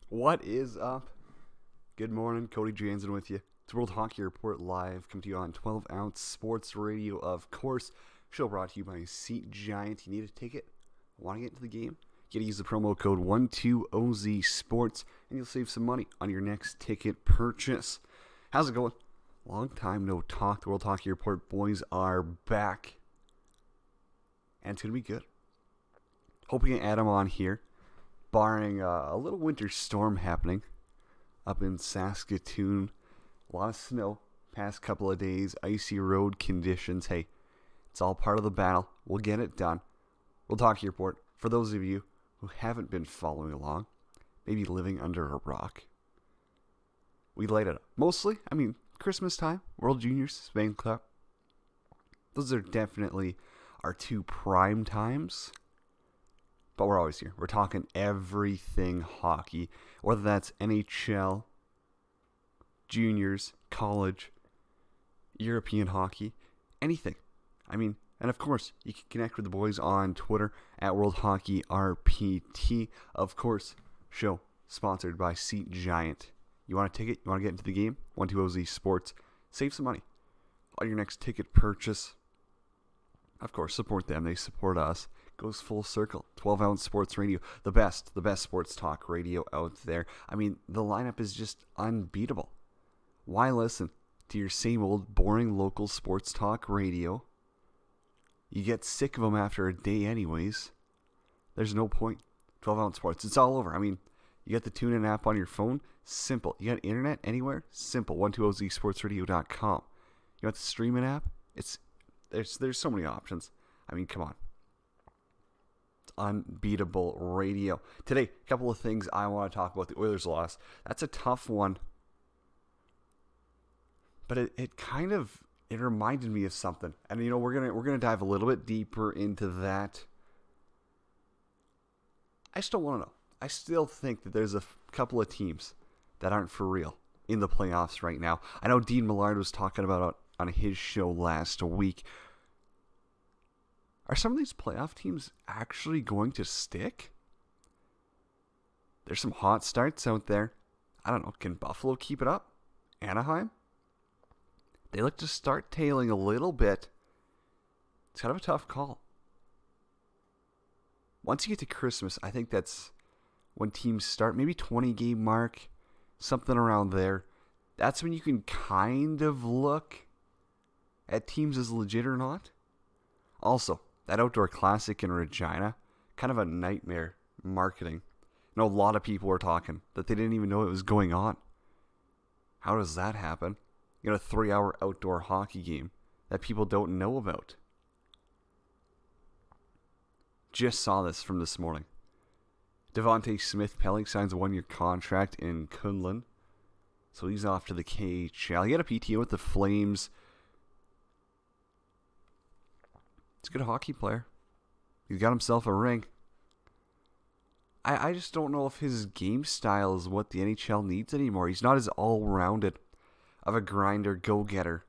What is up? Good morning, Cody Jansen with you. It's World Hockey Report Live, come to you on 12-ounce sports radio, of course. Show brought to you by Seat Giant. You need a ticket? Want to get into the game? You gotta use the promo code 12OZ Sports, and you'll save some money on your next ticket purchase. How's it going? Long time no talk. The World Hockey Report boys are back, and it's gonna be good. Hoping to add them on here, barring a little winter storm happening up in Saskatoon. A lot of snow past couple of days, icy road conditions. Hey, it's all part of the battle. We'll get it done. World Hockey Report, for those of you who haven't been following along, maybe living under a rock, we light it up. Mostly, Christmas time, World Juniors, Spain Cup. Those are definitely our two prime times. But we're always here. We're talking everything hockey, whether that's NHL, juniors, college, European hockey, anything. And of course, you can connect with the boys on Twitter at World Hockey RPT. Of course, show sponsored by Seat Giant. You want a ticket? You want to get into the game? 12OZ Sports. Save some money on your next ticket purchase. Of course, support them. They support us. Goes full circle. 12-ounce sports radio. The best sports talk radio out there. The lineup is just unbeatable. Why listen to your same old boring local sports talk radio? You get sick of them after a day anyways. There's no point. 12-ounce sports. It's all over. You got the TuneIn app on your phone? Simple. You got internet anywhere? Simple. 12OZSportsRadio.com. You got the streaming app? There's so many options. Come on. Unbeatable radio. Today, a couple of things I want to talk about. The Oilers loss. That's a tough one. But it reminded me of something. And we're gonna dive a little bit deeper into that. I still want to know. I still think that there's a couple of teams that aren't for real in the playoffs right now. I know Dean Millard was talking about it on his show last week. Are some of these playoff teams actually going to stick? There's some hot starts out there. I don't know. Can Buffalo keep it up? Anaheim? They look to start tailing a little bit. It's kind of a tough call. Once you get to Christmas, I think that's when teams start. Maybe 20-game mark. Something around there. That's when you can kind of look at teams as legit or not. Also, that outdoor classic in Regina, kind of a nightmare marketing. A lot of people were talking that they didn't even know it was going on. How does that happen? You got a 3-hour outdoor hockey game that people don't know about. Just saw this from this morning. Devontae Smith-Pelly signs a 1-year contract in Kunlun. So he's off to the KHL. He had a PTO with the Flames. He's a good hockey player. He's got himself a ring. I just don't know if his game style is what the NHL needs anymore. He's not as all-rounded of a grinder, go-getter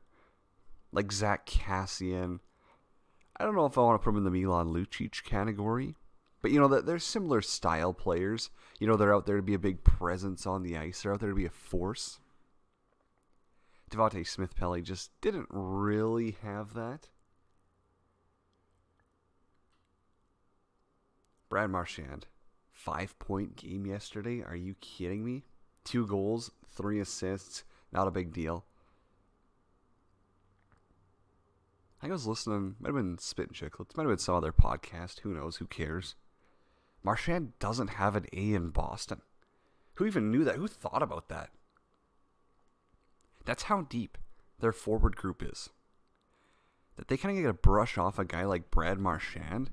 like Zach Kassian. I don't know if I want to put him in the Milan Lucic category. But, there's similar style players. They're out there to be a big presence on the ice. They're out there to be a force. Devontae Smith-Pelly just didn't really have that. Brad Marchand, 5-point game yesterday. Are you kidding me? 2 goals, 3 assists. Not a big deal. I think I was listening, might have been Spit and Chicklets, might have been some other podcast. Who knows? Who cares? Marchand doesn't have an A in Boston. Who even knew that? Who thought about that? That's how deep their forward group is. That they kind of get to brush off a guy like Brad Marchand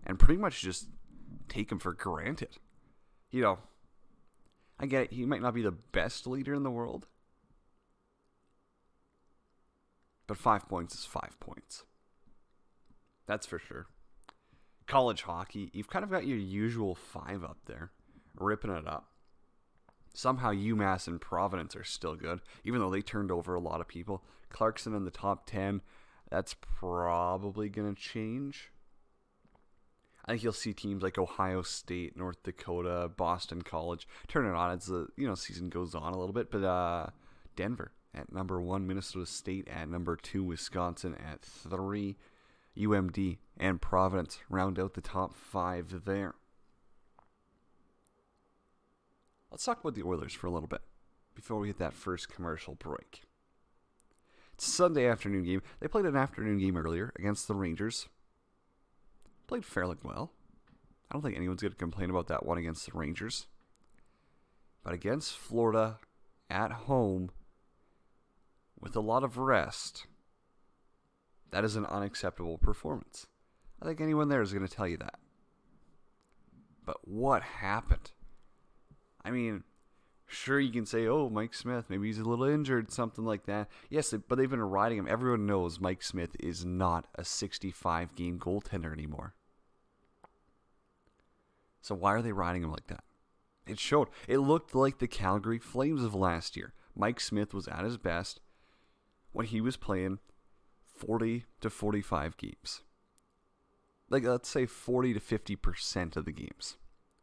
and pretty much just take him for granted. I get it. He might not be the best leader in the world. But 5 points is 5 points. That's for sure. College hockey, you've kind of got your usual 5 up there, ripping it up. Somehow UMass and Providence are still good, even though they turned over a lot of people. Clarkson in the top 10, that's probably going to change. I think you'll see teams like Ohio State, North Dakota, Boston College turn it on as the season goes on a little bit. But Denver at number 1, Minnesota State at number 2, Wisconsin at 3, UMD and Providence round out the top 5 there. Let's talk about the Oilers for a little bit before we hit that first commercial break. It's a Sunday afternoon game. They played an afternoon game earlier against the Rangers. Played fairly well. I don't think anyone's going to complain about that one against the Rangers. But against Florida at home with a lot of rest, that is an unacceptable performance. I think anyone there is going to tell you that. But what happened? I mean, sure, you can say, oh, Mike Smith, maybe he's a little injured, something like that. Yes, but they've been riding him. Everyone knows Mike Smith is not a 65-game goaltender anymore. So why are they riding him like that? It showed. It looked like the Calgary Flames of last year. Mike Smith was at his best when he was playing 40 to 45 games. Like, let's say 40 to 50% of the games.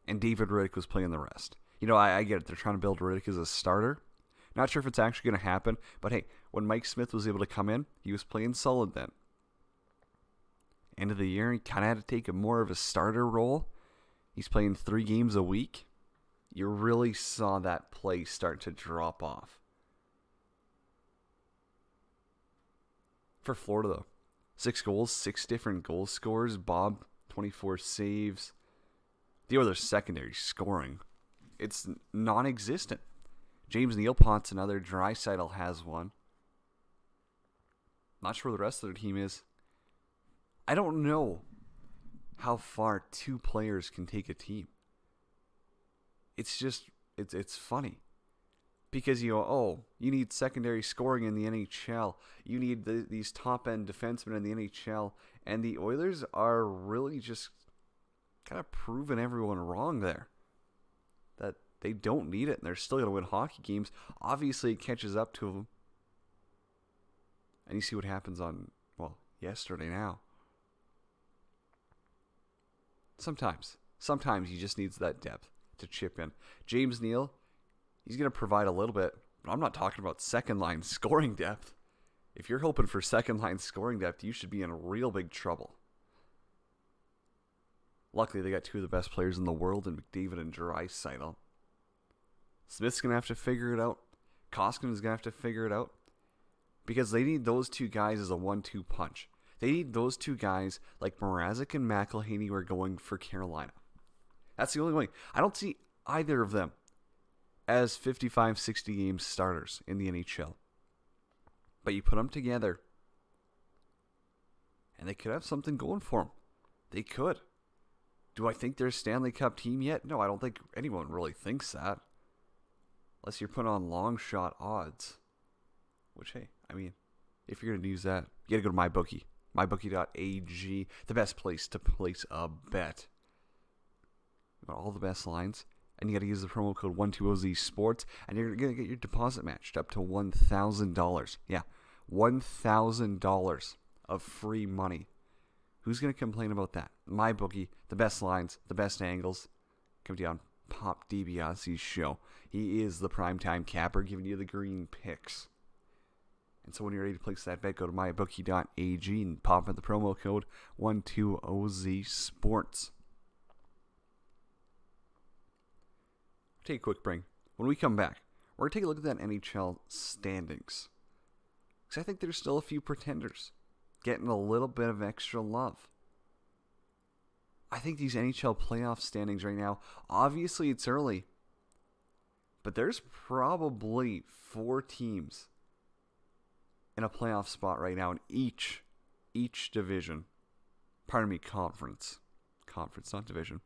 And David Rittich was playing the rest. I get it. They're trying to build Rittich as a starter. Not sure if it's actually going to happen. But hey, when Mike Smith was able to come in, he was playing solid then. End of the year, he kind of had to take more of a starter role. He's playing 3 games a week. You really saw that play start to drop off. For Florida, though, 6 goals, 6 different goal scorers. Bob, 24 saves. The other secondary scoring, it's non-existent. James Neal-Pont's another. Draisaitl has one. Not sure where the rest of their team is. I don't know how far 2 players can take a team. It's just, it's funny. Because you need secondary scoring in the NHL. You need these top-end defensemen in the NHL. And the Oilers are really just kind of proving everyone wrong there. That they don't need it, and they're still going to win hockey games. Obviously, it catches up to them. And you see what happens on, yesterday now. Sometimes he just needs that depth to chip in. James Neal, he's going to provide a little bit, but I'm not talking about second-line scoring depth. If you're hoping for second-line scoring depth, you should be in real big trouble. Luckily, they got 2 of the best players in the world in McDavid and Draisaitl. Smith's going to have to figure it out. Koskinen's going to have to figure it out. Because they need those 2 guys as a 1-2 punch. They need those 2 guys like Mrazek and McElhinney who are going for Carolina. That's the only way. I don't see either of them as 55, 60 game starters in the NHL. But you put them together, and they could have something going for them. They could. Do I think they're a Stanley Cup team yet? No, I don't think anyone really thinks that. Unless you're putting on long shot odds. Which, hey, I mean, if you're going to use that, you got to go to MyBookie. MyBookie.ag, the best place to place a bet. You got all the best lines, and you got to use the promo code 12OZSports, and you're going to get your deposit matched up to $1,000. Yeah, $1,000 of free money. Who's going to complain about that? MyBookie, the best lines, the best angles. Come to you on Pop DiBiase's show. He is the primetime capper, giving you the green picks. And so when you're ready to place that bet, go to mybookie.ag and pop in the promo code 12OZSports. Take a quick break. When we come back, we're going to take a look at that NHL standings. Because I think there's still a few pretenders getting a little bit of extra love. I think these NHL playoff standings right now, obviously it's early, but there's probably 4 teams in a playoff spot right now in each division. Pardon me, conference. Conference, not division.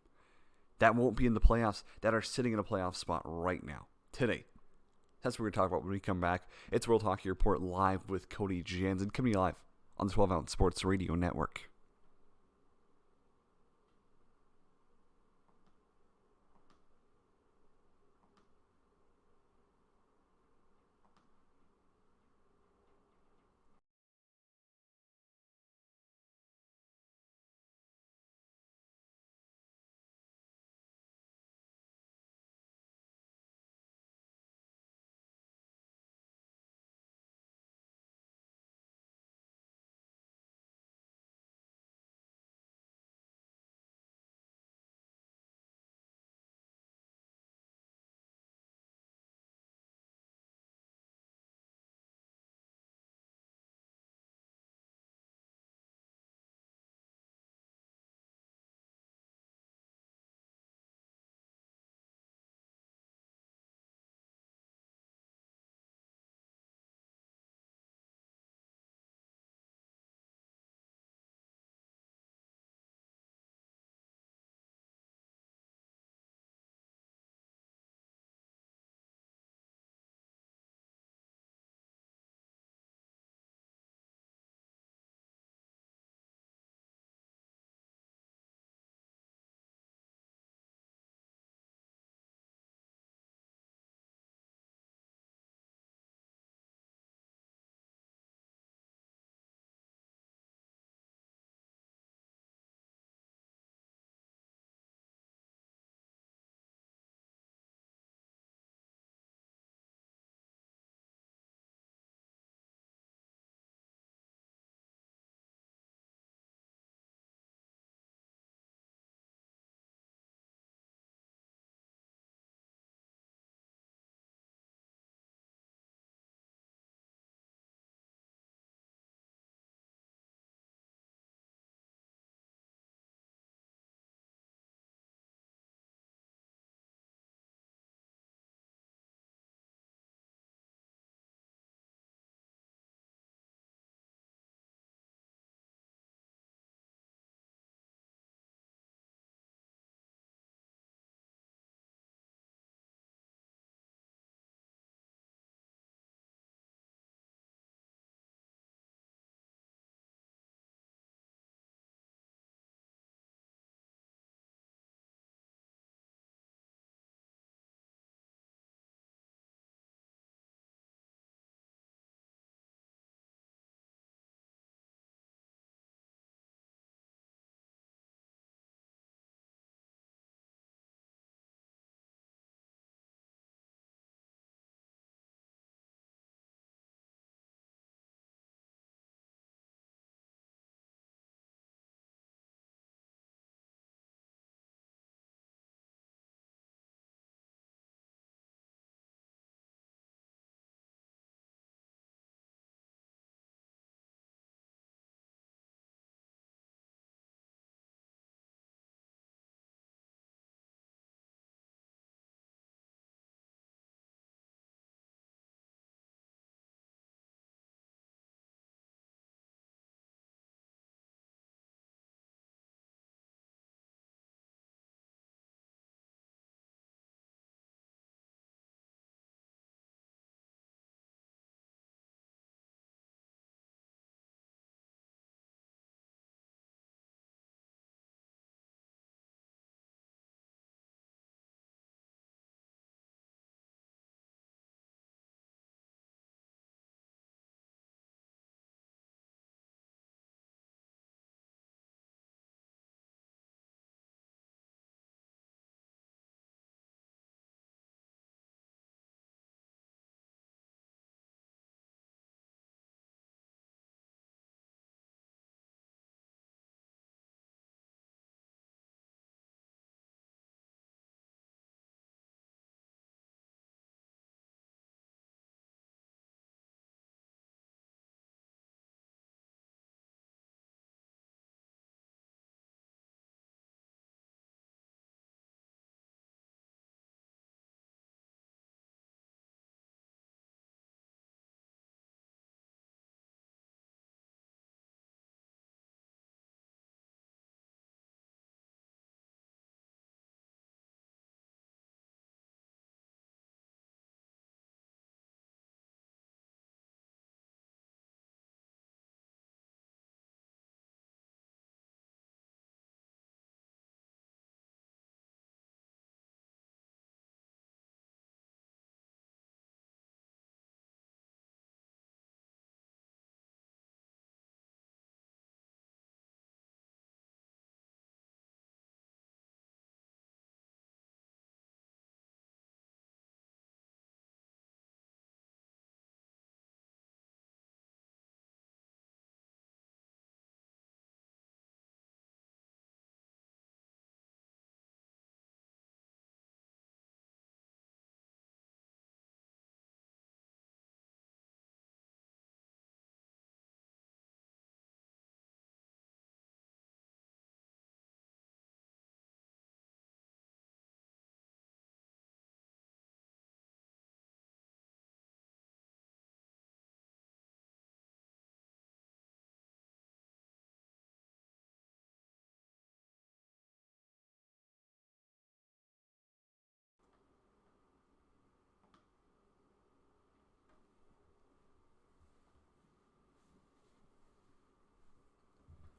That won't be in the playoffs, that are sitting in a playoff spot right now, today. That's what we're going to talk about when we come back. It's World Hockey Report live with Cody Jansen, coming live on the 12 Ounce Sports Radio Network.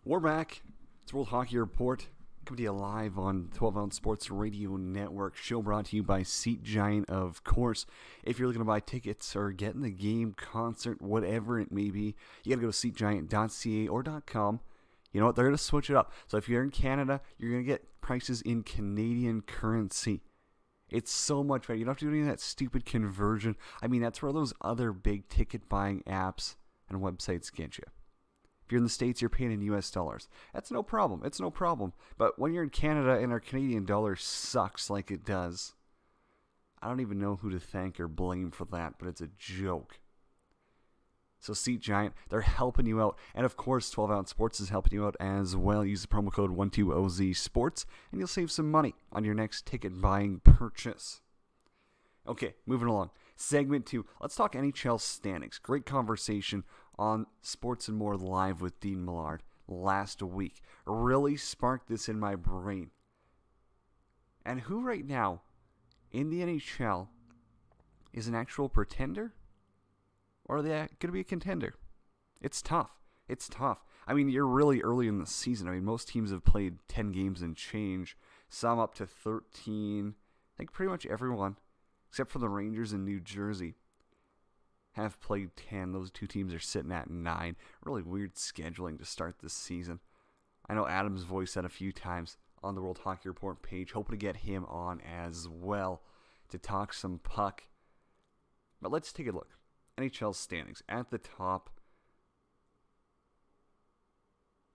We're back. It's World Hockey Report. Coming to you live on 12 Ounce Sports Radio Network. Show brought to you by Seat Giant, of course. If you're looking to buy tickets or get in the game, concert, whatever it may be, you got to go to seatgiant.ca or .com. You know what? They're going to switch it up. So if you're in Canada, you're going to get prices in Canadian currency. It's so much better. You don't have to do any of that stupid conversion. I mean, that's where those other big ticket buying apps and websites get you. If you're in the States, you're paying in US dollars. That's no problem. It's no problem. But when you're in Canada and our Canadian dollar sucks like it does, I don't even know who to thank or blame for that, but it's a joke. So Seat Giant, they're helping you out. And of course, 12 Ounce Sports is helping you out as well. Use the promo code 12OZ-SPORTS and you'll save some money on your next ticket buying purchase. Okay, moving along. Segment 2. Let's talk NHL standings. Great conversation on Sports and More Live with Dean Millard last week. Really sparked this in my brain. And who right now in the NHL is an actual pretender? Or are they going to be a contender? It's tough. It's tough. I mean, you're really early in the season. I mean, most teams have played 10 games and change. Some up to 13. I think pretty much everyone, except for the Rangers in New Jersey, have played 10. Those two teams are sitting at 9. Really weird scheduling to start this season. I know Adam's voiced that a few times on the World Hockey Report page. Hoping to get him on as well to talk some puck. But let's take a look. NHL standings. At the top,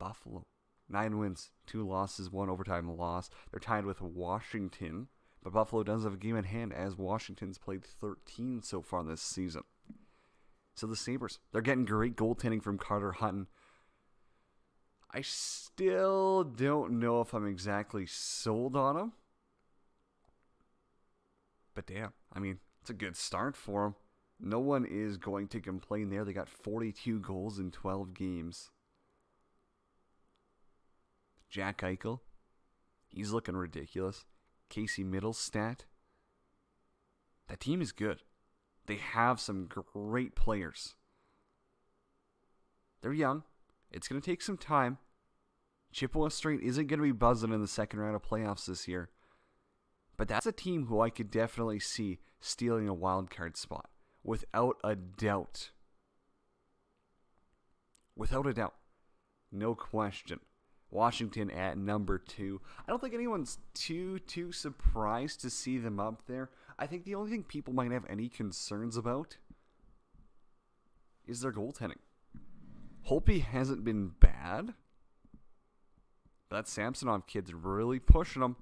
Buffalo. 9 wins, 2 losses, 1 overtime loss. They're tied with Washington, but Buffalo does have a game at hand as Washington's played 13 so far this season. So the Sabres, they're getting great goaltending from Carter Hutton. I still don't know if I'm exactly sold on him. But damn, I mean, it's a good start for him. No one is going to complain there. They got 42 goals in 12 games. Jack Eichel, he's looking ridiculous. Casey Middlestat. That team is good. They have some great players. They're young. It's going to take some time. Chippewa Straight isn't going to be buzzing in the second round of playoffs this year. But that's a team who I could definitely see stealing a wild card spot. Without a doubt. Without a doubt. No question. Washington at number 2. I don't think anyone's too surprised to see them up there. I think the only thing people might have any concerns about is their goaltending. Holtby hasn't been bad. But that Samsonov kid's really pushing them.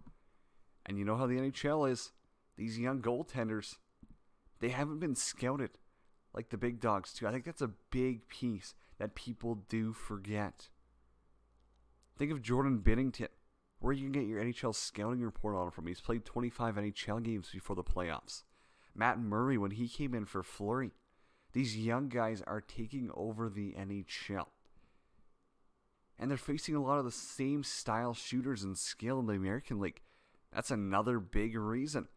And you know how the NHL is. These young goaltenders, they haven't been scouted like the big dogs too. I think that's a big piece that people do forget. Think of Jordan Binnington. Where you can get your NHL scouting report on him from. He's played 25 NHL games before the playoffs. Matt Murray, when he came in for Fleury. These young guys are taking over the NHL. And they're facing a lot of the same style shooters and skill in the American League. That's another big reason.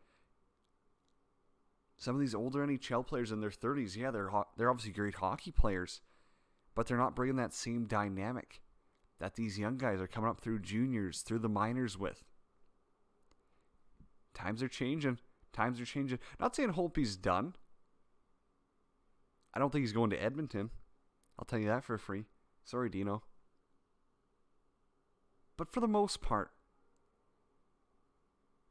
Some of these older NHL players in their 30s, yeah, they're obviously great hockey players, but they're not bringing that same dynamic that these young guys are coming up through juniors, through the minors with. Times are changing. Times are changing. Not saying Holtby's done. I don't think he's going to Edmonton. I'll tell you that for free. Sorry, Dino. But for the most part,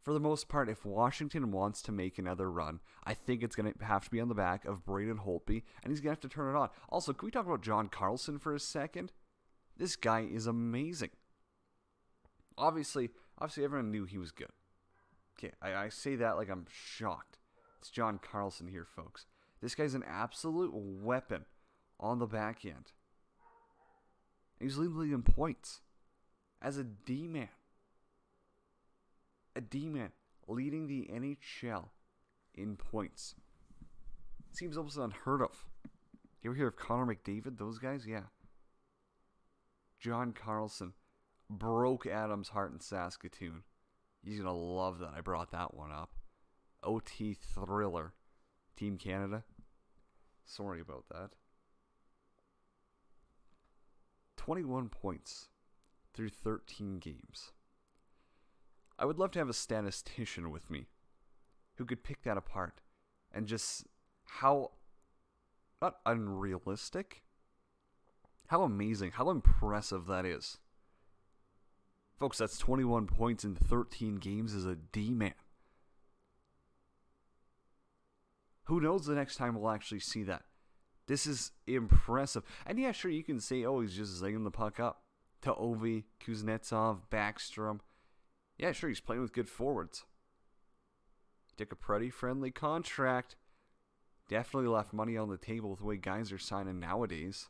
if Washington wants to make another run, I think it's going to have to be on the back of Braden Holtby, and he's going to have to turn it on. Also, can we talk about John Carlson for a second? This guy is amazing. Obviously everyone knew he was good. Okay, I say that like I'm shocked. It's John Carlson here, folks. This guy's an absolute weapon on the back end. He's leading the league in points as a D-man. A D-man leading the NHL in points. Seems almost unheard of. You ever hear of Connor McDavid? Those guys? Yeah. John Carlson broke Adam's heart in Saskatoon. He's going to love that I brought that one up. OT Thriller. Team Canada. Sorry about that. 21 points through 13 games. I would love to have a statistician with me who could pick that apart and just how, not unrealistic, how amazing, how impressive that is. Folks, that's 21 points in 13 games as a D-man. Who knows the next time we'll actually see that? This is impressive. And yeah, sure, you can say, oh, he's just zinging the puck up to Ovi, Kuznetsov, Backstrom. Yeah, sure, he's playing with good forwards. He took a pretty friendly contract. Definitely left money on the table with the way guys are signing nowadays.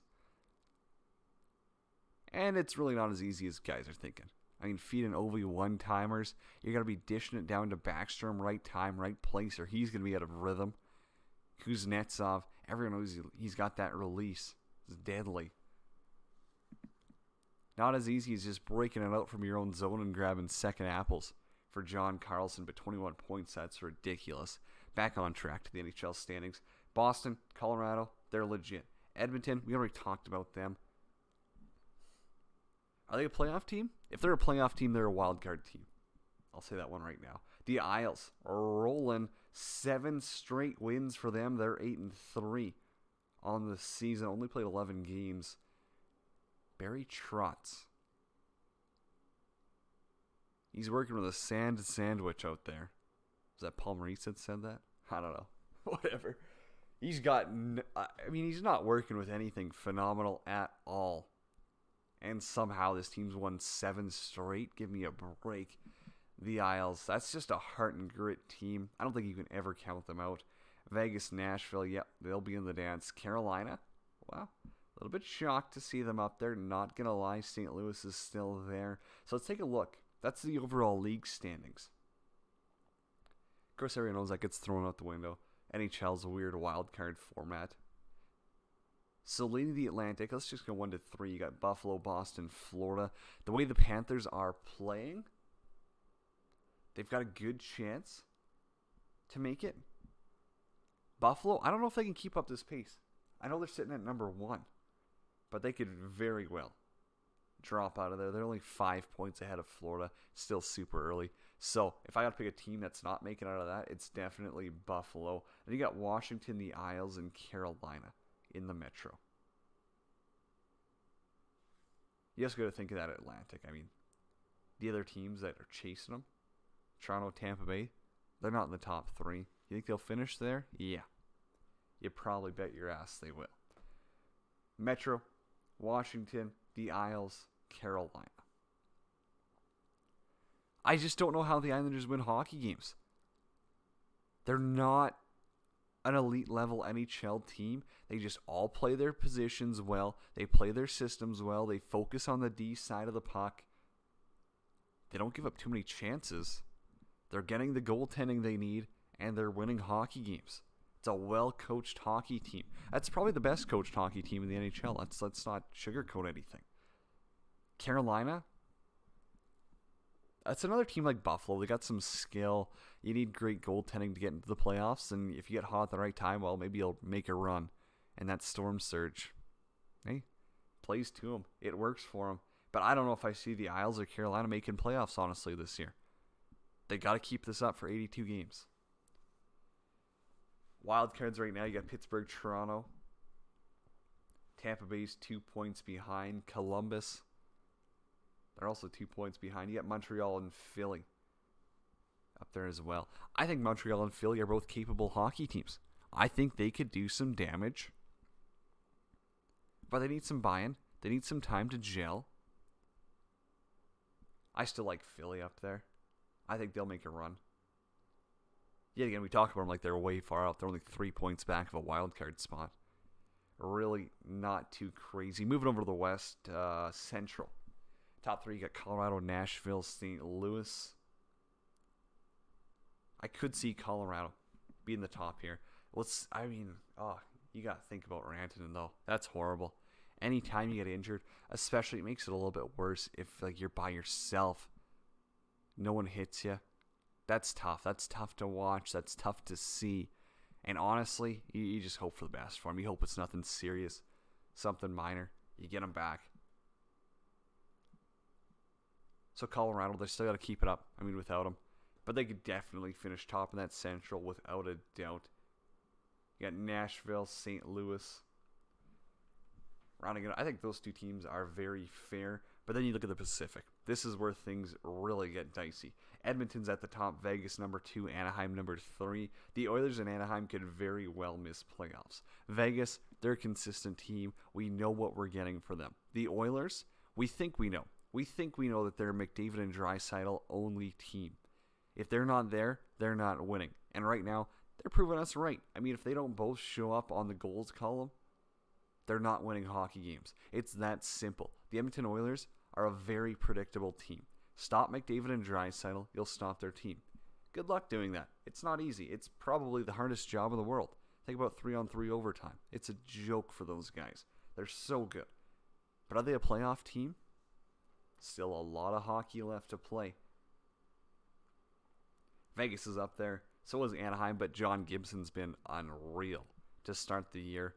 And it's really not as easy as guys are thinking. I mean, feeding Ovi one-timers, you're going to be dishing it down to Backstrom, right time, right place, or he's going to be out of rhythm. Kuznetsov, everyone knows he's got that release. It's deadly. Not as easy as just breaking it out from your own zone and grabbing second apples for John Carlson, but 21 points, that's ridiculous. Back on track to the NHL standings. Boston, Colorado, they're legit. Edmonton, we already talked about them. Are they a playoff team? If they're a playoff team, they're a wild card team. I'll say that one right now. The Isles are rolling. 7 straight wins for them. They're 8-3 on the season. Only played 11 games. Barry Trotz. He's working with a sand sandwich out there. Is that Paul Maurice that said that? I don't know. Whatever. He's got... he's not working with anything phenomenal at all. And somehow this team's won 7 straight. Give me a break. The Isles, that's just a heart and grit team. I don't think you can ever count them out. Vegas, Nashville, yep, they'll be in the dance. Carolina, well, a little bit shocked to see them up there. Not going to lie, St. Louis is still there. So let's take a look. That's the overall league standings. Of course, everyone knows that gets thrown out the window. NHL's a weird wild card format. So leading the Atlantic, let's just go 1 to 3. You got Buffalo, Boston, Florida. The way the Panthers are playing, they've got a good chance to make it. Buffalo, I don't know if they can keep up this pace. I know they're sitting at number 1, but they could very well drop out of there. They're only 5 points ahead of Florida. Still super early. So if I got to pick a team that's not making out of that, it's definitely Buffalo. And you got Washington, the Isles, and Carolina in the Metro. You just got to think of that Atlantic. I mean, the other teams that are chasing them, Toronto, Tampa Bay, they're not in the top 3. You think they'll finish there? Yeah. You probably bet your ass they will. Metro, Washington, the Isles, Carolina. I just don't know how the Islanders win hockey games. They're not an elite level NHL team. They just all play their positions well. They play their systems well. They focus on the D side of the puck. They don't give up too many chances. They're getting the goaltending they need, and they're winning hockey games. It's a well-coached hockey team. That's probably the best coached hockey team in the NHL. Let's not sugarcoat anything. Carolina, that's another team like Buffalo. They got some skill. You need great goaltending to get into the playoffs, and if you get hot at the right time, well, maybe you'll make a run. And that storm surge, hey, plays to them. It works for them. But I don't know if I see the Isles or Carolina making playoffs, honestly, this year. They got to keep this up for 82 games. Wild cards right now, you got Pittsburgh, Toronto. Tampa Bay's 2 points behind. Columbus, they're also 2 points behind. You got Montreal and Philly up there as well. I think Montreal and Philly are both capable hockey teams. I think they could do some damage. But they need some buy-in. They need some time to gel. I still like Philly up there. I think they'll make a run. Yet again, we talk about them like they're way far out. They're only 3 points back of a wild card spot. Really not too crazy. Moving over to the West, Central. Top 3, you got Colorado, Nashville, St. Louis. I could see Colorado being the top here. You got to think about Rantanen, though. That's horrible. Anytime you get injured, especially, it makes it a little bit worse if you're by yourself. No one hits you. That's tough. That's tough to watch. That's tough to see. And honestly, you just hope for the best for him. You hope it's nothing serious, something minor. You get him back. So Colorado, they still got to keep it up. I mean, without them. But they could definitely finish top in that Central without a doubt. You got Nashville, St. Louis. Rounding it, I think those two teams are very fair. But then you look at the Pacific. This is where things really get dicey. Edmonton's at the top, Vegas number 2, Anaheim number 3. The Oilers and Anaheim could very well miss playoffs. Vegas, they're a consistent team. We know what we're getting for them. The Oilers, we think we know. We think we know that they're a McDavid and Draisaitl only team. If they're not there, they're not winning. And right now, they're proving us right. I mean, if they don't both show up on the goals column, they're not winning hockey games. It's that simple. The Edmonton Oilers are a very predictable team. Stop McDavid and Draisaitl, you'll stop their team. Good luck doing that. It's not easy. It's probably the hardest job in the world. Think about 3-on-3 overtime. It's a joke for those guys. They're so good. But are they a playoff team? Still a lot of hockey left to play. Vegas is up there. So is Anaheim, but John Gibson's been unreal to start the year.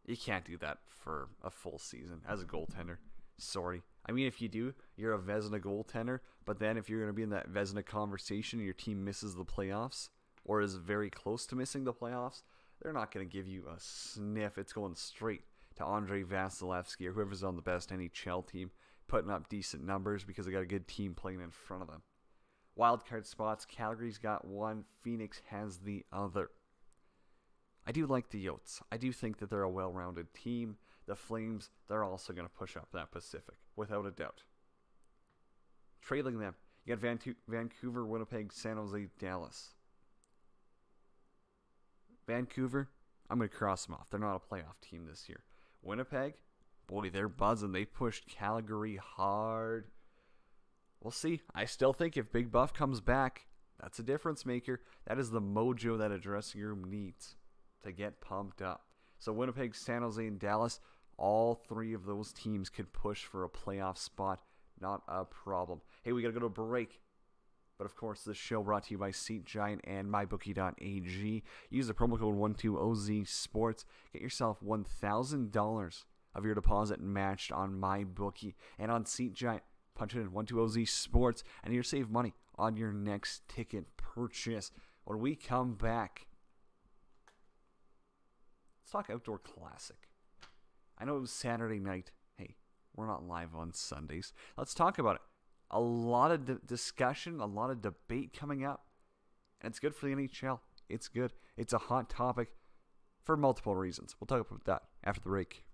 You can't do that for a full season as a goaltender. Sorry. I mean, if you do, you're a Vezina goaltender, but then if you're going to be in that Vezina conversation and your team misses the playoffs, or is very close to missing the playoffs, they're not going to give you a sniff. It's going straight to Andrei Vasilevsky or whoever's on the best NHL team, putting up decent numbers because they got a good team playing in front of them. Wildcard spots, Calgary's got one, Phoenix has the other. I do like the Yotes. I do think that they're a well-rounded team. The Flames, they're also going to push up that Pacific, without a doubt. Trailing them, you got Vancouver, Winnipeg, San Jose, Dallas. Vancouver, I'm going to cross them off. They're not a playoff team this year. Winnipeg, boy, they're buzzing. They pushed Calgary hard. We'll see. I still think if Big Buff comes back, that's a difference maker. That is the mojo that a dressing room needs to get pumped up. So Winnipeg, San Jose, and Dallas, all three of those teams could push for a playoff spot. Not a problem. Hey, we got to go to a break. But of course, this show brought to you by Seat Giant and MyBookie.ag. Use the promo code 12OZSports. Get yourself $1,000 of your deposit matched on MyBookie and on Seat Giant. Punch it in 12OZSports and you'll save money on your next ticket purchase. When we come back, let's talk Outdoor Classic. I know it was Saturday night. Hey, we're not live on Sundays. Let's talk about it. A lot of discussion, a lot of debate coming up. And it's good for the NHL. It's good. It's a hot topic for multiple reasons. We'll talk about that after the break.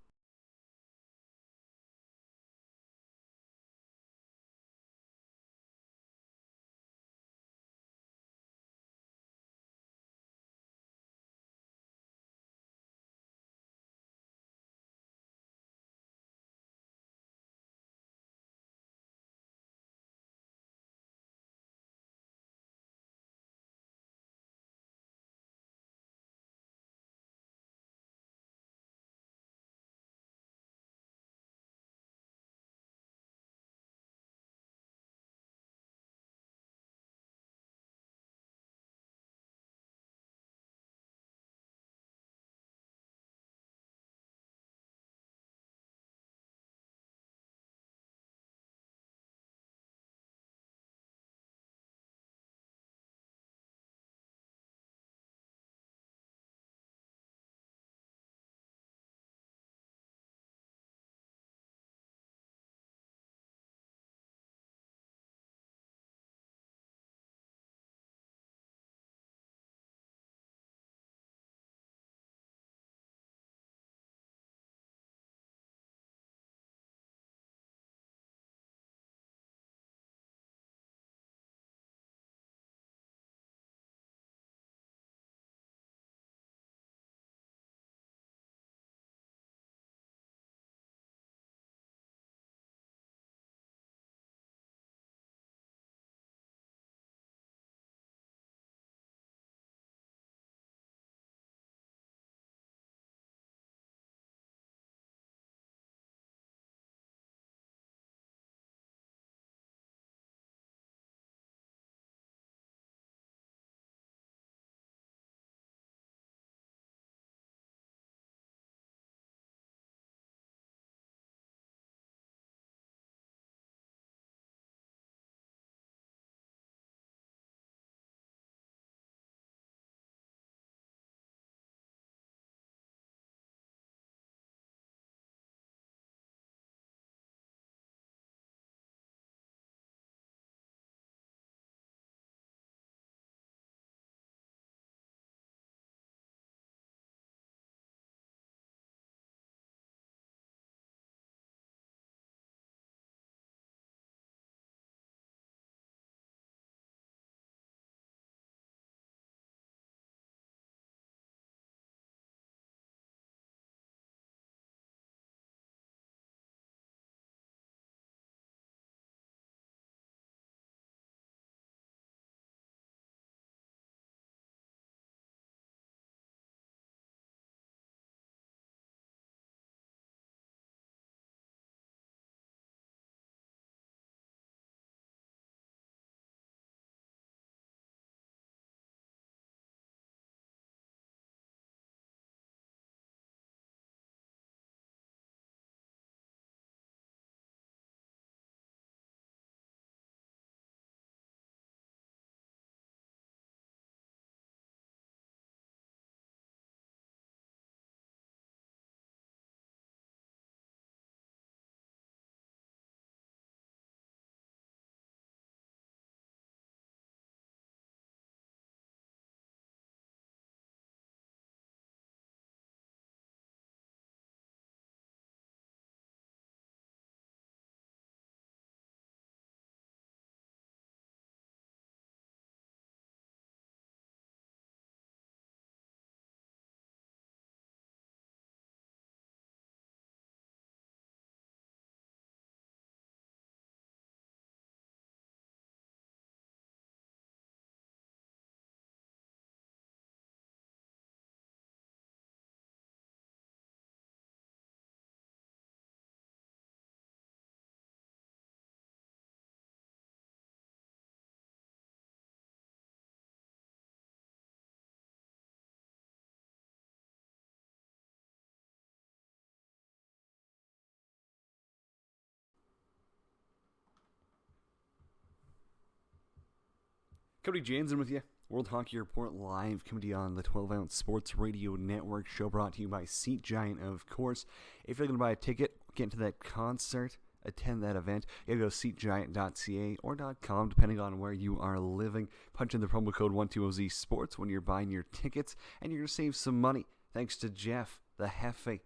Cody Jansen with you. World Hockey Report live coming to you on the 12-ounce Sports Radio Network show brought to you by Seat Giant, of course. If you're looking to buy a ticket, get into that concert, attend that event, you gotta go to seatgiant.ca or .com, depending on where you are living. Punch in the promo code 12OZ Sports when you're buying your tickets, and you're gonna save some money. Thanks to Jeff, the Hefe,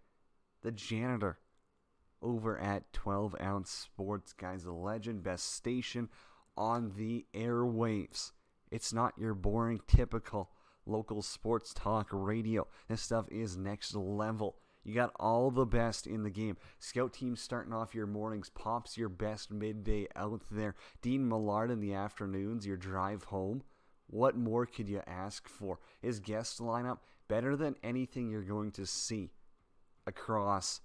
the janitor, over at 12-ounce Sports. Guys, the legend, best station on the airwaves. It's not your boring, typical local sports talk radio. This stuff is next level. You got all the best in the game. Scout teams starting off your mornings. Pops your best midday out there. Dean Millard in the afternoons, your drive home. What more could you ask for? His guest lineup, better than anything you're going to see across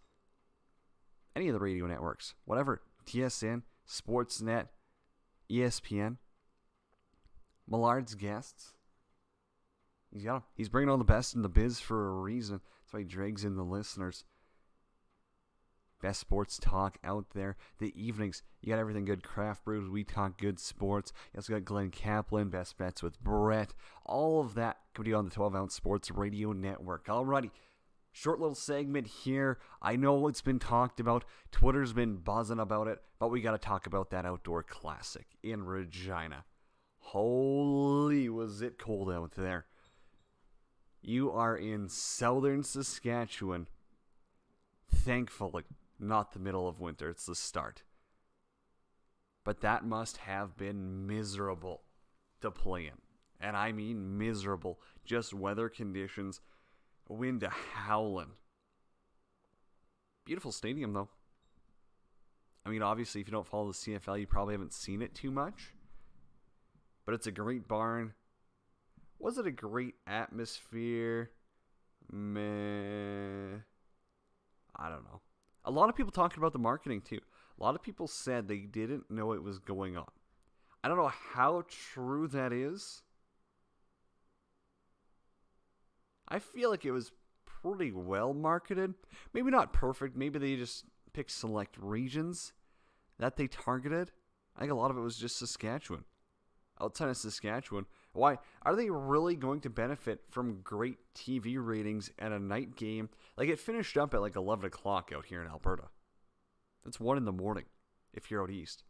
any of the radio networks. Whatever, TSN, Sportsnet, ESPN. Millard's guests. He's got them. He's bringing all the best in the biz for a reason. That's why he drags in the listeners. Best sports talk out there. The evenings, you got everything good. Craft brews, we talk good sports. You also got Glenn Kaplan, best bets with Brett. All of that coming to you on the 12-ounce Sports Radio Network. Alrighty. Short little segment here. I know it's been talked about. Twitter's been buzzing about it. But we got to talk about that outdoor classic in Regina. Holy, was it cold out there. You are in southern Saskatchewan. Thankfully, not the middle of winter. It's the start. But that must have been miserable to play in. And I mean miserable. Just weather conditions. Wind howling. Beautiful stadium, though. I mean, obviously, if you don't follow the CFL, you probably haven't seen it too much. But it's a great barn. Was it a great atmosphere? Meh. I don't know. A lot of people talking about the marketing too. A lot of people said they didn't know it was going on. I don't know how true that is. I feel like it was pretty well marketed. Maybe not perfect. Maybe they just picked select regions that they targeted. I think a lot of it was just Saskatchewan. Outside of Saskatchewan, why are they really going to benefit from great TV ratings at a night game? Like, it finished up at like 11 o'clock out here in Alberta. That's 1 in the morning if you're out east.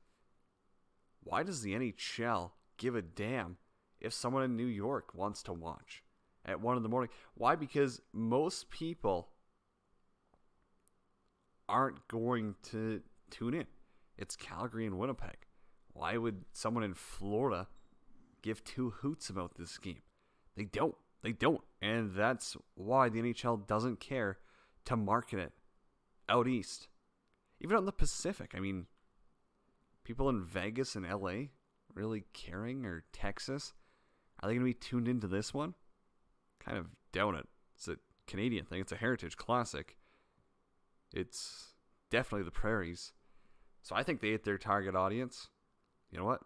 Why does the NHL give a damn if someone in New York wants to watch at 1 in the morning? Why? Because most people aren't going to tune in. It's Calgary and Winnipeg. Why would someone in Florida give two hoots about this game? They don't. They don't. And that's why the NHL doesn't care to market it out east. Even on the Pacific. I mean, people in Vegas and LA really caring, or Texas, are they going to be tuned into this one? Kind of doubt it. It's a Canadian thing. It's a heritage classic. It's definitely the prairies. So I think they hit their target audience. You know what?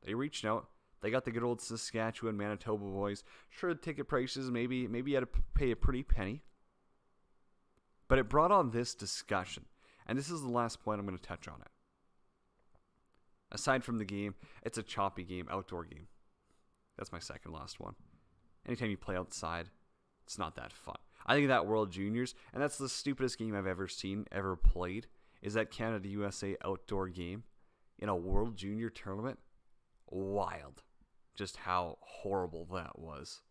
They reached out. They got the good old Saskatchewan, Manitoba boys. Sure, the ticket prices, maybe you had to pay a pretty penny. But it brought on this discussion. And this is the last point I'm going to touch on it. Aside from the game, it's a choppy game, outdoor game. That's my second last one. Anytime you play outside, it's not that fun. I think that World Juniors, and that's the stupidest game I've ever seen, ever played, is that Canada-USA outdoor game in a World Junior tournament. Wild. Just how horrible that was.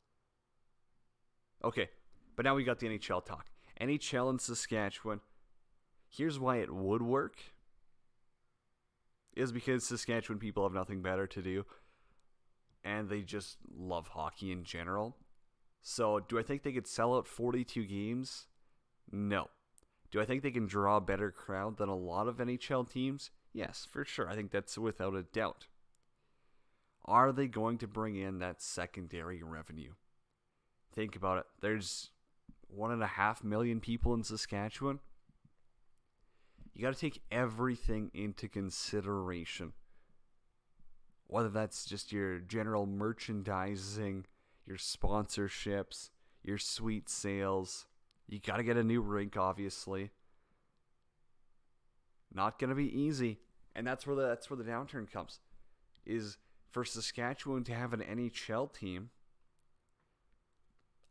Okay, but now we got the NHL talk. NHL in Saskatchewan. Here's why it would work. Is because Saskatchewan people have nothing better to do. And they just love hockey in general. So, do I think they could sell out 42 games? No. Do I think they can draw a better crowd than a lot of NHL teams? Yes, for sure. I think that's without a doubt. Are they going to bring in that secondary revenue? Think about it. There's 1.5 million people in Saskatchewan. You got to take everything into consideration. Whether that's just your general merchandising, your sponsorships, your suite sales. You got to get a new rink, obviously. Not going to be easy. And that's where the downturn comes. Is for Saskatchewan to have an NHL team,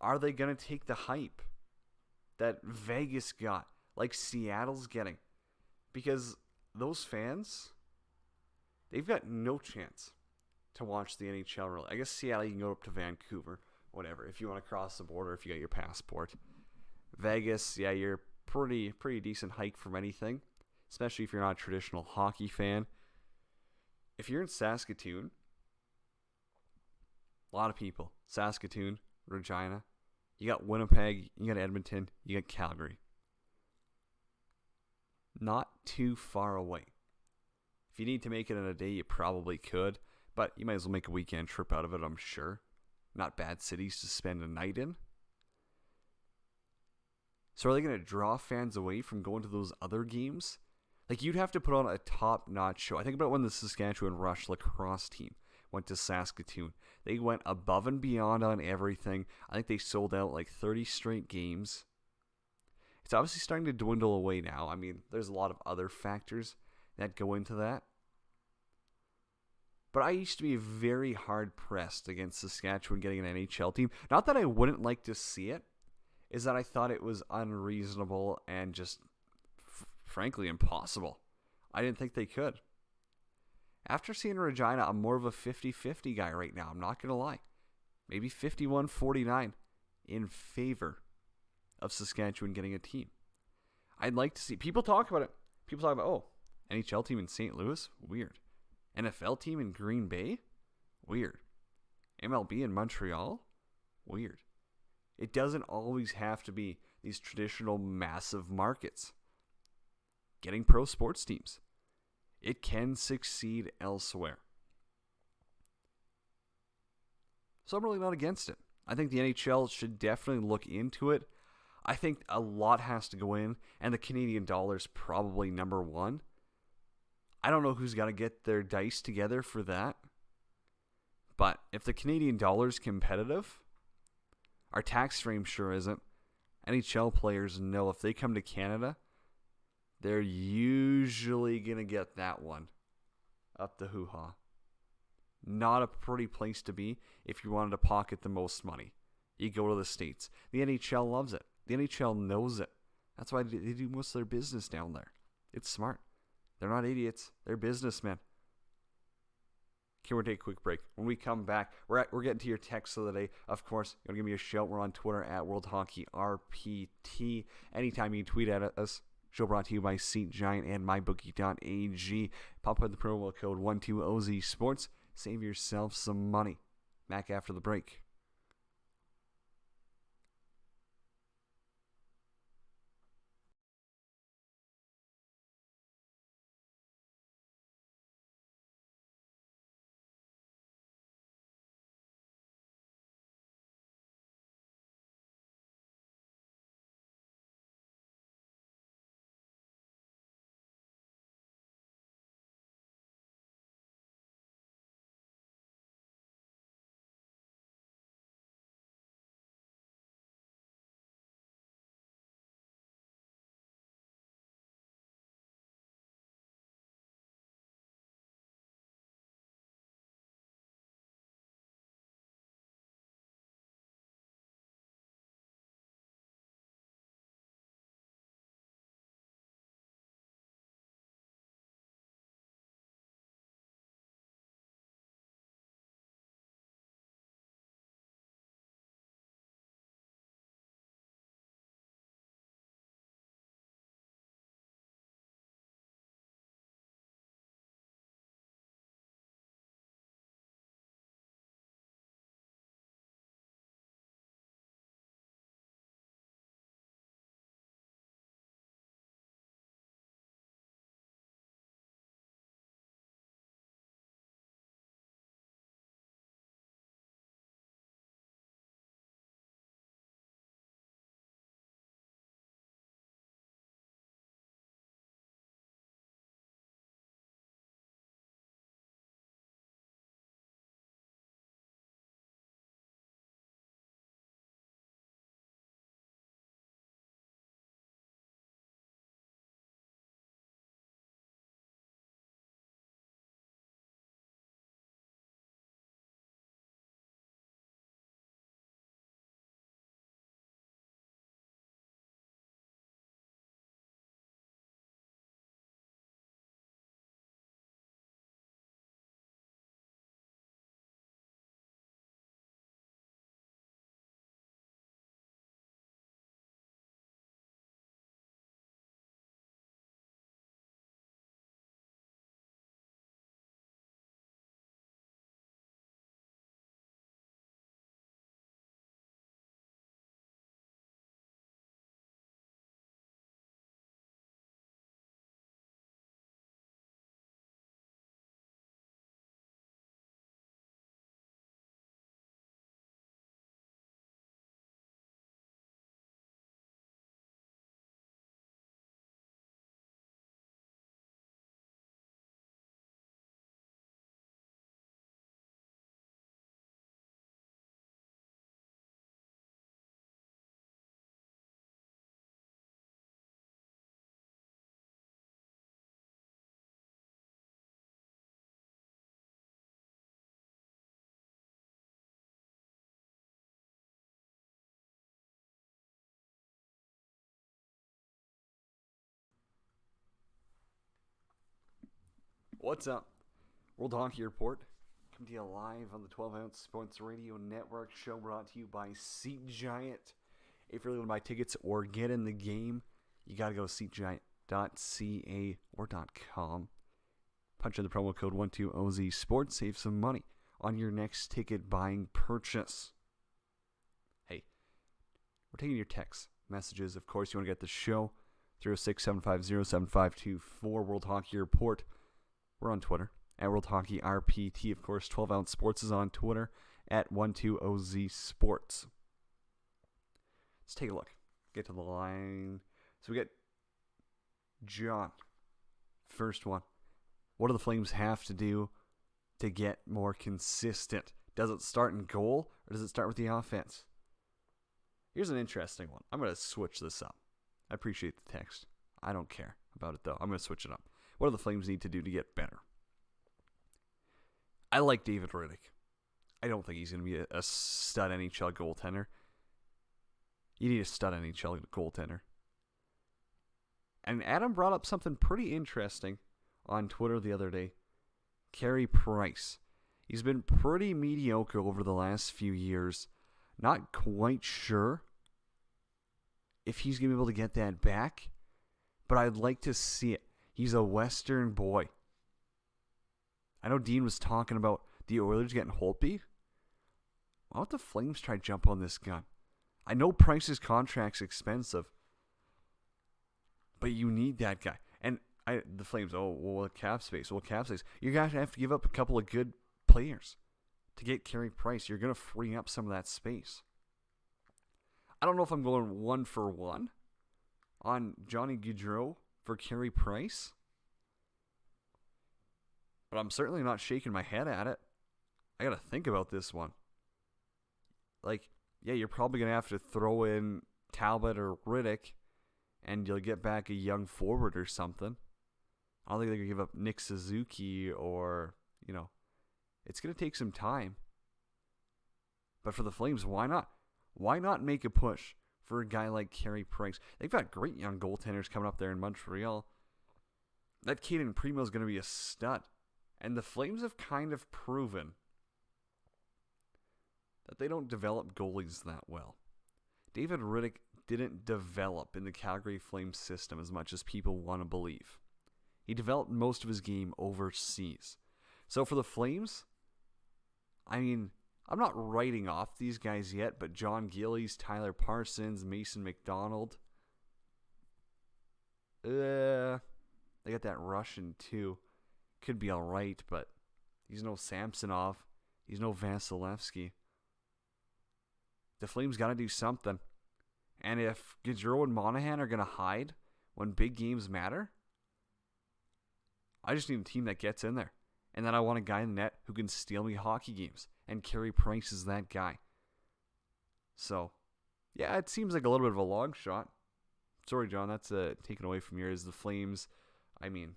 are they going to take the hype that Vegas got, like Seattle's getting? Because those fans, they've got no chance to watch the NHL. Really, I guess Seattle, you can go up to Vancouver, whatever, if you want to cross the border, if you got your passport. Vegas, yeah, you're pretty decent hike from anything, especially if you're not a traditional hockey fan. If you're in Saskatoon, a lot of people, Saskatoon, Regina, you got Winnipeg, you got Edmonton, you got Calgary. Not too far away. If you need to make it in a day, you probably could, but you might as well make a weekend trip out of it, I'm sure. Not bad cities to spend a night in. So are they going to draw fans away from going to those other games? Like, you'd have to put on a top-notch show. I think about when the Saskatchewan Rush lacrosse team went to Saskatoon. They went above and beyond on everything. I think they sold out like 30 straight games. It's obviously starting to dwindle away now. I mean, there's a lot of other factors that go into that. But I used to be very hard-pressed against Saskatchewan getting an NHL team. Not that I wouldn't like to see it, is that I thought it was unreasonable and just, frankly, impossible. I didn't think they could. After seeing Regina, I'm more of a 50-50 guy right now. I'm not going to lie. Maybe 51-49 in favor of Saskatchewan getting a team. I'd like to see... People talk about it. People talk about, oh, NHL team in St. Louis? Weird. NFL team in Green Bay? Weird. MLB in Montreal? Weird. It doesn't always have to be these traditional massive markets. Getting pro sports teams. It can succeed elsewhere. So I'm really not against it. I think the NHL should definitely look into it. I think a lot has to go in, and the Canadian dollar's probably number one. I don't know who's got to get their dice together for that. But if the Canadian dollar's competitive, our tax frame sure isn't. NHL players know if they come to Canada, they're usually going to get that one up the hoo-ha. Not a pretty place to be if you wanted to pocket the most money. You go to the States. The NHL loves it. The NHL knows it. That's why they do most of their business down there. It's smart. They're not idiots. They're businessmen. Okay, we're going to take a quick break. When we come back, we're getting to your texts of the day. Of course, you want to give me a shout. We're on Twitter at World Hockey RPT. Anytime you can tweet at us. Show brought to you by Seat Giant and MyBookie.ag. Pop out the promo code 12OZ Sports. Save yourself some money. Back after the break. What's up? World Hockey Report. Coming to you live on the 12-ounce Sports Radio Network. Show brought to you by Seat Giant. If you're looking to buy tickets or get in the game, you got to go to seatgiant.ca or .com. Punch in the promo code 12OZ Sports. Save some money on your next ticket buying purchase. Hey, we're taking your texts, messages. Of course, you want to get the show. 306-750-7524, World Hockey Report. We're on Twitter, at World Hockey RPT. Of course, 12-ounce Sports is on Twitter, at 12OZ Sports. Let's take a look. Get to the line. So we get John. First one. What do the Flames have to do to get more consistent? Does it start in goal, or does it start with the offense? Here's an interesting one. I'm going to switch this up. I appreciate the text. I don't care about it, though. I'm going to switch it up. What do the Flames need to do to get better? I like David Rittich. I don't think he's going to be a stud NHL goaltender. You need a stud NHL goaltender. And Adam brought up something pretty interesting on Twitter the other day. Carey Price. He's been pretty mediocre over the last few years. Not quite sure if he's going to be able to get that back, but I'd like to see it. He's a Western boy. I know Dean was talking about the Oilers getting Holtby. Why don't the Flames try to jump on this gun? I know Price's contract's expensive, but you need that guy. And the Flames, cap space. Well, cap space. You're going to have to give up a couple of good players to get Carey Price. You're going to free up some of that space. I don't know if I'm going 1-for-1 on Johnny Gaudreau for Carey Price, but I'm certainly not shaking my head at it. I got to think about this one. You're probably going to have to throw in Talbot or Rittich, and you'll get back a young forward or something. I don't think they're going to give up Nick Suzuki or, it's going to take some time. But for the Flames, why not? Why not make a push for a guy like Carey Price? They've got great young goaltenders coming up there in Montreal. That Caden Primo is going to be a stud. And the Flames have kind of proven that they don't develop goalies that well. David Rittich didn't develop in the Calgary Flames system as much as people want to believe. He developed most of his game overseas. So for the Flames, I'm not writing off these guys yet, but John Gillies, Tyler Parsons, Mason McDonald. They got that Russian too. Could be alright, but he's no Samsonov. He's no Vasilevsky. The Flames got to do something. And if Gaudreau and Monahan are going to hide when big games matter, I just need a team that gets in there. And then I want a guy in the net who can steal me hockey games. And Carey Price is that guy. So, yeah, it seems like a little bit of a long shot. Sorry, John, that's taken away from yours. The Flames, I don't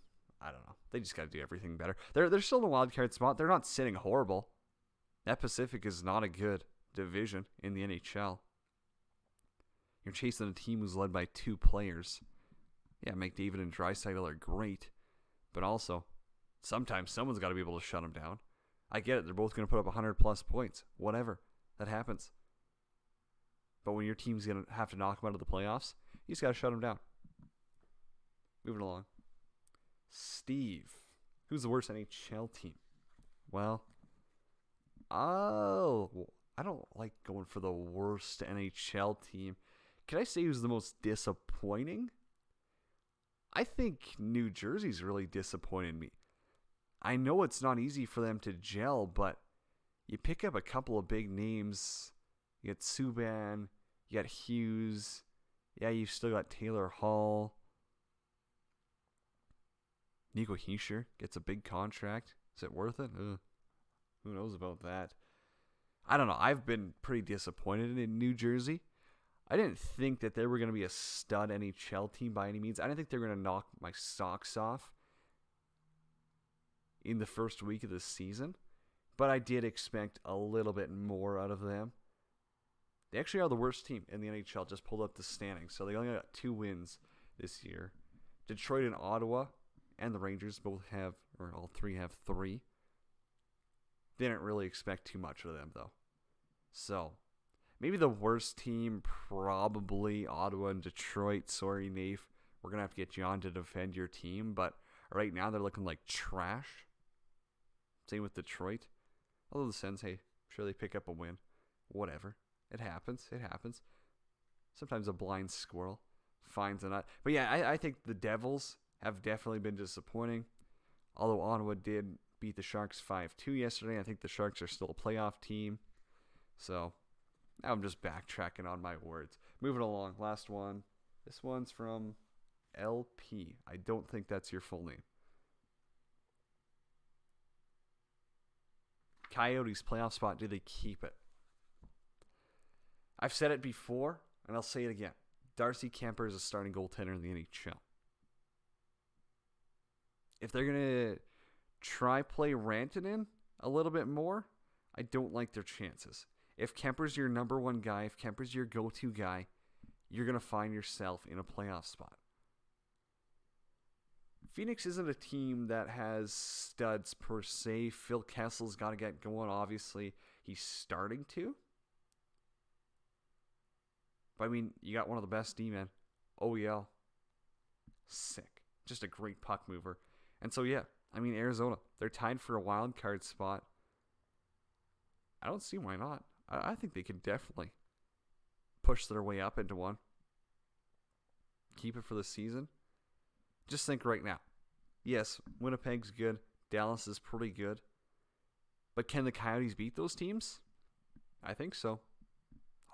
know. They just got to do everything better. They're still in a wild card spot. They're not sitting horrible. That Pacific is not a good division in the NHL. You're chasing a team who's led by two players. Yeah, McDavid and Draisaitl are great. But also, sometimes someone's got to be able to shut them down. I get it. They're both going to put up 100-plus points. Whatever. That happens. But when your team's going to have to knock them out of the playoffs, you just got to shut them down. Moving along. Steve. Who's the worst NHL team? Well, I don't like going for the worst NHL team. Can I say who's the most disappointing? I think New Jersey's really disappointed me. I know it's not easy for them to gel, but you pick up a couple of big names. You got Subban, you got Hughes. Yeah, you've still got Taylor Hall. Nico Hischier gets a big contract. Is it worth it? Who knows about that? I don't know. I've been pretty disappointed in New Jersey. I didn't think that they were going to be a stud NHL team by any means. I didn't think they were going to knock my socks off in the first week of the season. But I did expect a little bit more out of them. They actually are the worst team in the NHL. Just pulled up the standings. So they only got 2 wins this year. Detroit and Ottawa and the Rangers both have, or all three have 3. Didn't really expect too much of them, though. So, maybe the worst team, probably Ottawa and Detroit. Sorry, Nave. We're going to have to get you on to defend your team, but right now they're looking like trash. Same with Detroit. Although the Sens, hey, sure they pick up a win. Whatever. It happens. Sometimes a blind squirrel finds a nut. But yeah, I think the Devils have definitely been disappointing. Although Ottawa did beat the Sharks 5-2 yesterday, I think the Sharks are still a playoff team. So, now I'm just backtracking on my words. Moving along, last one. This one's from LP. I don't think that's your full name. Coyotes playoff spot, do they keep it? I've said it before, and I'll say it again. Darcy Kuemper is a starting goaltender in the NHL. If they're going to try play Rantanen a little bit more, I don't like their chances. If Kemper's your number one guy, if Kemper's your go-to guy, you're going to find yourself in a playoff spot. Phoenix isn't a team that has studs per se. Phil Kessel's got to get going, obviously. He's starting to. But I mean, you got one of the best D-men. OEL. Sick. Just a great puck mover. And so, yeah, I mean, Arizona, they're tied for a wild card spot. I don't see why not. I think they can definitely push their way up into one. Keep it for the season. Just think right now. Yes, Winnipeg's good. Dallas is pretty good. But can the Coyotes beat those teams? I think so.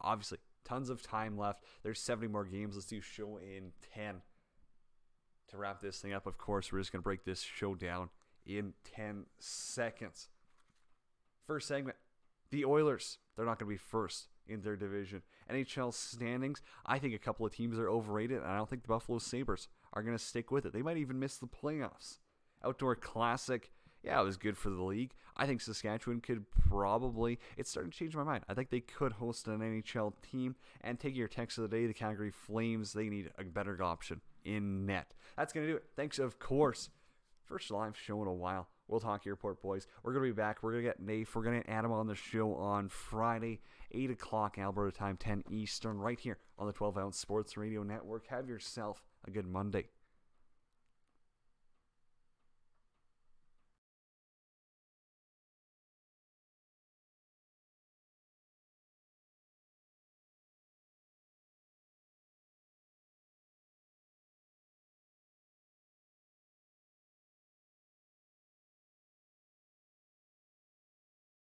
Obviously, tons of time left. There's 70 more games. Let's do show in 10. To wrap this thing up, of course, we're just going to break this show down in 10 seconds. First segment, the Oilers. They're not going to be first in their division. NHL standings, I think a couple of teams are overrated, and I don't think the Buffalo Sabres are going to stick with it. They might even miss the playoffs. Outdoor Classic, yeah, it was good for the league. I think Saskatchewan could probably, it's starting to change my mind. I think they could host an NHL team. And taking your text of the day, the Calgary Flames, they need a better option in net. That's going to do it. Thanks, of course. First live show in a while. World Hockey Report, boys. We're going to be back. We're going to get Nate. We're going to add him on the show on Friday, 8 o'clock Alberta time, 10 Eastern, right here on the 12-Ounce Sports Radio Network. Have yourself a good Monday.